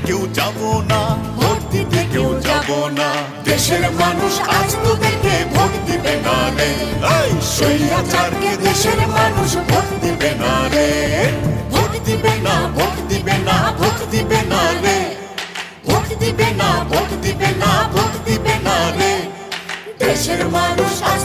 কেউ যাব না, ভোট দিতে কেউ যাব না। দেশের মানুষ আজ তোদেরকে ভোট দিবে না রে, এই স্বৈরাচারকে দেশের মানুষ ভোট দিবে না রে। ভোট দিবে না, ভোট দিবে না, ভোট দিবে না রে। ভোট দিবে না, ভোট দিবে না, ভোট দিবে না রে। দেশের মানুষ আজ